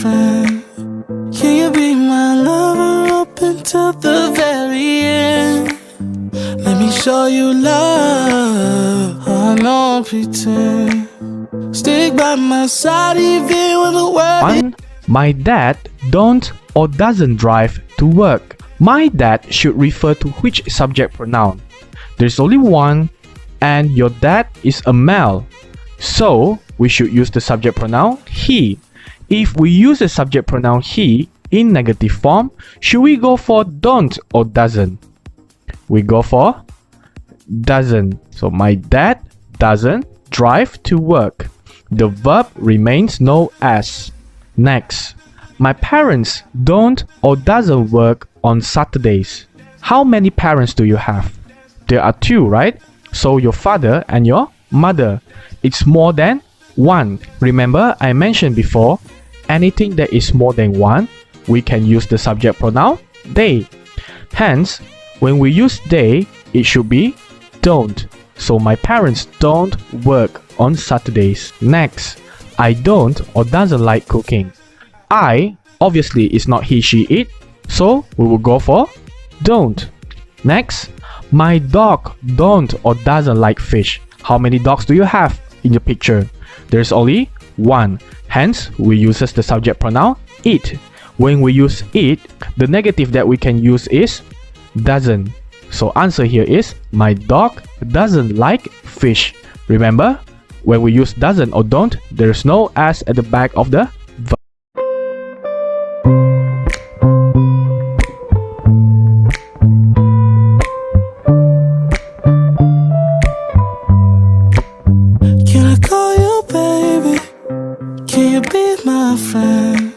friend? Can you be my lover up until the very end? Let me show you love, I don't pretend. Stick by my side even when the world 1. My dad don't or doesn't drive to work. My dad should refer to which subject pronoun? There's only one, and your dad is a male, so we should use the subject pronoun he. If we use the subject pronoun he in negative form, should we go for don't or doesn't? We go for doesn't. So my dad doesn't drive to work. The verb remains no as. Next, my parents don't or doesn't work on Saturdays. How many parents do you have? There are 2, right? So your father and your mother. It's more than 1. Remember, I mentioned before, anything that is more than 1, we can use the subject pronoun they. Hence, when we use they, it should be don't. So my parents don't work on Saturdays. Next, I don't or doesn't like cooking. I obviously is not he, she, it, so we will go for don't. Next, my dog don't or doesn't like fish. How many dogs do you have in your picture? There's only 1. Hence, we use the subject pronoun it. When we use it, the negative that we can use is doesn't. So answer here is my dog doesn't like fish. Remember, when we use doesn't or don't, there's no as at the back of the verb. Can I call you baby? Can you be my friend?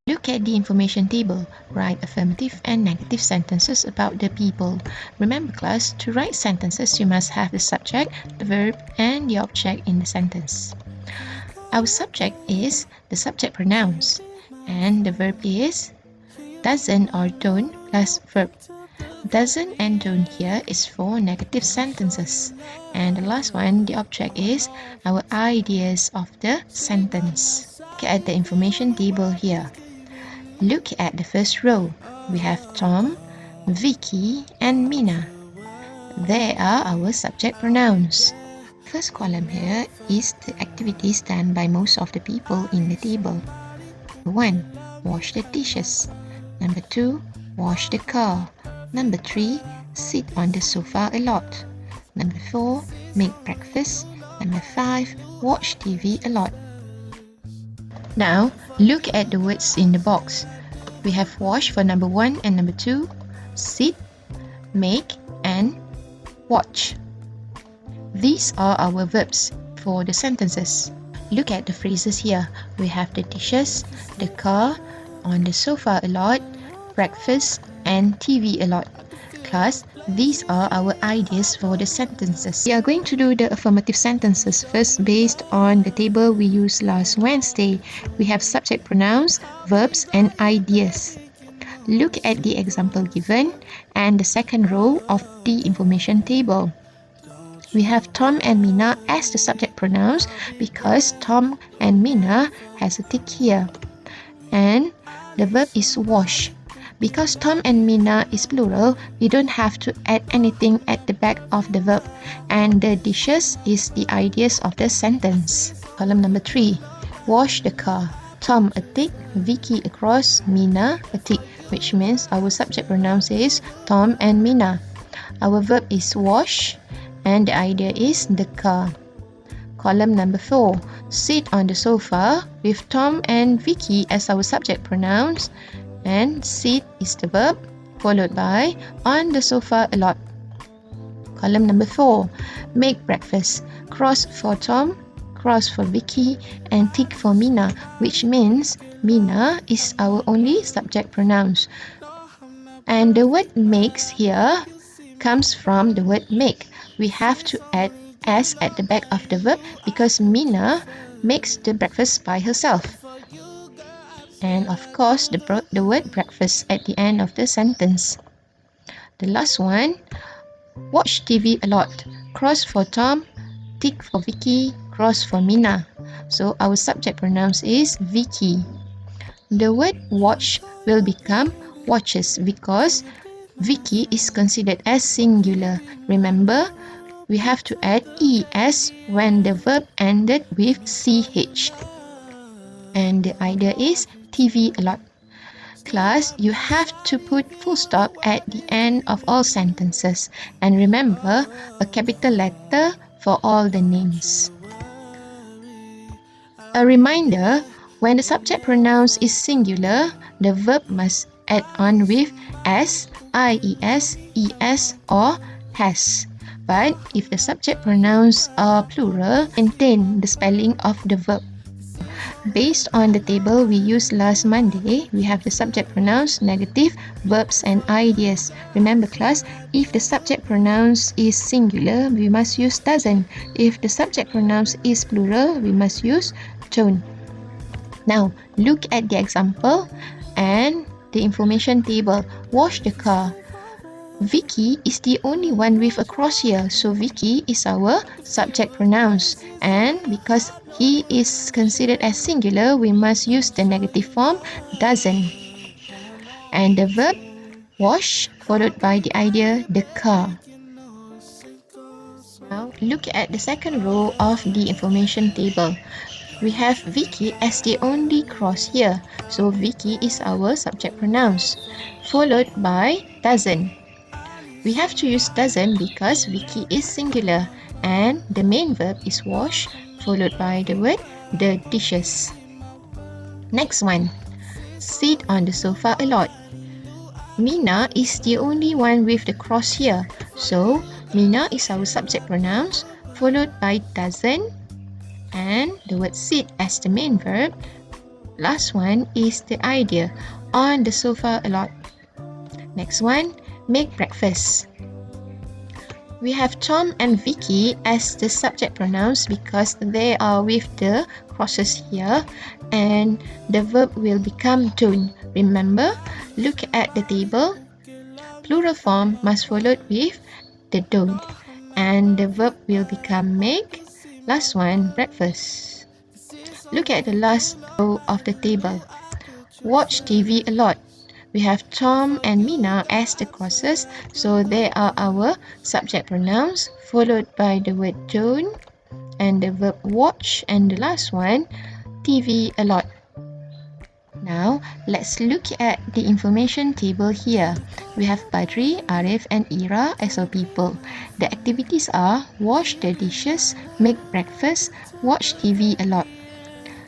Look at the information table. Write affirmative and negative sentences about the people. Remember class, to write sentences you must have the subject, the verb and the object in the sentence. Our subject is the subject pronouns and the verb is doesn't or don't plus verb. Doesn't and don't here is for negative sentences. And the last one, the object is our ideas of the sentence. Look at the information table here. Look at the first row. We have Tom, Vicky and Mina. They are our subject pronouns. First column here is the activities done by most of the people in the table. 1. Wash the dishes. 2. Wash the car. 3. Sit on the sofa a lot. 4. Make breakfast. 5. Watch TV a lot. Now, look at the words in the box. We have wash for 1 and 2, sit, make, and watch. These are our verbs for the sentences. Look at the phrases here. We have the dishes, the car, on the sofa a lot, breakfast, and TV a lot. Class, these are our ideas for the sentences. We are going to do the affirmative sentences first based on the table we used last Wednesday. We have subject pronouns, verbs, and ideas. Look at the example given and the second row of the information table. We have Tom and Mina as the subject pronouns because Tom and Mina has a tick here. And the verb is wash. Because Tom and Mina is plural, we don't have to add anything at the back of the verb. And the dishes is the ideas of the sentence. Column 3. Wash the car. Tom a tick, Vicky a cross, Mina a tick, which means our subject pronouns is Tom and Mina. Our verb is wash and the idea is the car. Column 4. Sit on the sofa with Tom and Vicky as our subject pronouns. And sit is the verb, followed by on the sofa a lot. Column 4. Make breakfast. Cross for Tom, cross for Vicky, and tick for Mina, which means Mina is our only subject pronouns. And the word makes here comes from the word make. We have to add s at the back of the verb because Mina makes the breakfast by herself. And of course, the word breakfast at the end of the sentence. The last one, watch TV a lot. Cross for Tom, tick for Vicky, cross for Mina. So our subject pronouns is Vicky. the word watch will become watches because Vicky is considered as singular. Remember, we have to add es when the verb ended with ch. And the idea is TV a lot. Class, you have to put full stop at the end of all sentences. And remember, a capital letter for all the names. A reminder, when the subject pronoun is singular, the verb must add on with s, ies, es or has. But if the subject pronouns are plural, maintain the spelling of the verb. Based on the table we used last Monday, we have the subject pronouns, negative, verbs and ideas. Remember class, if the subject pronouns is singular, we must use doesn't. If the subject pronouns is plural, we must use don't. Now, look at the example and the information table. Wash the car. Vicky is the only one with a cross here, so Vicky is our subject pronouns. And because he is considered as singular, we must use the negative form doesn't. And the verb wash followed by the idea the car. Now look at the second row of the information table. We have Vicky as the only cross here, so Vicky is our subject pronouns, followed by doesn't. We have to use doesn't because Vicky is singular and the main verb is wash followed by the word the dishes. Next one, sit on the sofa a lot. Mina is the only one with the cross here, so Mina is our subject pronouns followed by doesn't and the word sit as the main verb. Last one is the idea, on the sofa a lot. Next one, make breakfast. We have Tom and Vicky as the subject pronouns because they are with the crosses here and the verb will become don't. Remember, look at the table. Plural form must follow with the don't and the verb will become make. Last one, breakfast. Look at the last row of the table. Watch TV a lot. We have Tom and Mina as the crosses, so they are our subject pronouns, followed by the word don't and the verb watch, and the last one, TV a lot. Now, let's look at the information table here. We have Badri, Arif and Ira as our people. The activities are wash the dishes, make breakfast, watch TV a lot.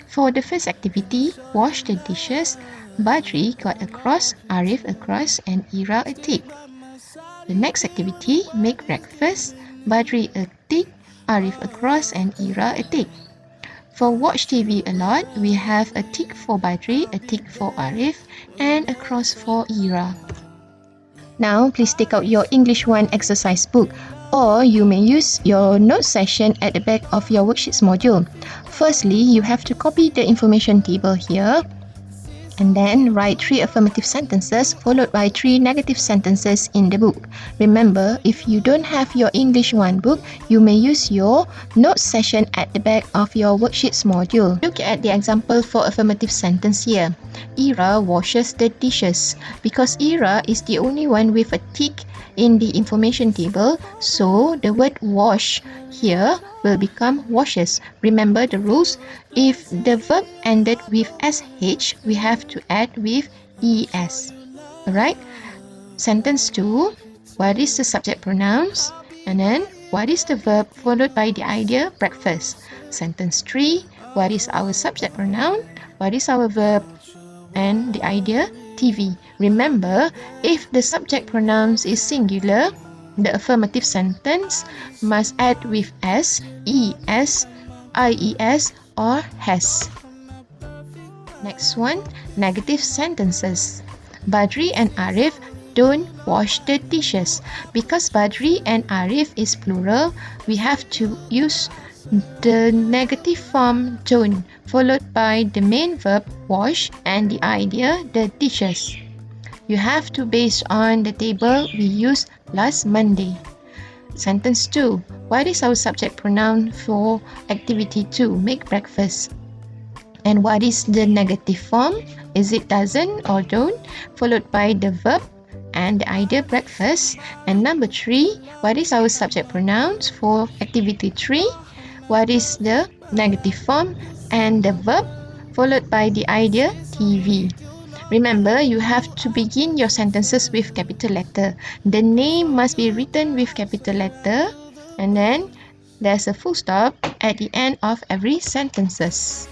For the first activity, wash the dishes, Badri got a cross, Arif a cross and Ira a tick. The next activity, make breakfast, Badri a tick, Arif a cross and Ira a tick. For watch TV a lot, we have a tick for Badri, a tick for Arif and a cross for Ira. Now, please take out your English 1 exercise book or you may use your note session at the back of your worksheets module. Firstly, you have to copy the information table here and then write 3 affirmative sentences followed by 3 negative sentences in the book. Remember, if you don't have your English 1 book, you may use your note session at the back of your worksheets module. Look at the example for affirmative sentence here. Ira washes the dishes. Because Ira is the only one with a tick in the information table, so the word wash here will become washes. Remember the rules. If the verb ended with sh, we have to add with es. Alright? Sentence 2. What is the subject pronouns? And then what is the verb followed by the idea breakfast? Sentence 3. What is our subject pronoun? What is our verb? And the idea TV. Remember, if the subject pronouns is singular, the affirmative sentence must add with s, es, ies or has. Next one, negative sentences. Badri and Arif don't wash the dishes. Because Badri and Arif is plural, we have to use the negative form don't followed by the main verb wash and the idea the dishes. You have to base on the table we used last Monday. Sentence 2. What is our subject pronoun for activity 2? Make breakfast. And what is the negative form? Is it doesn't or don't? Followed by the verb and the idea breakfast. And number 3, what is our subject pronouns for activity 3? What is the negative form and the verb followed by the idea TV? Remember, you have to begin your sentences with capital letter. The name must be written with capital letter, and then there's a full stop at the end of every sentences.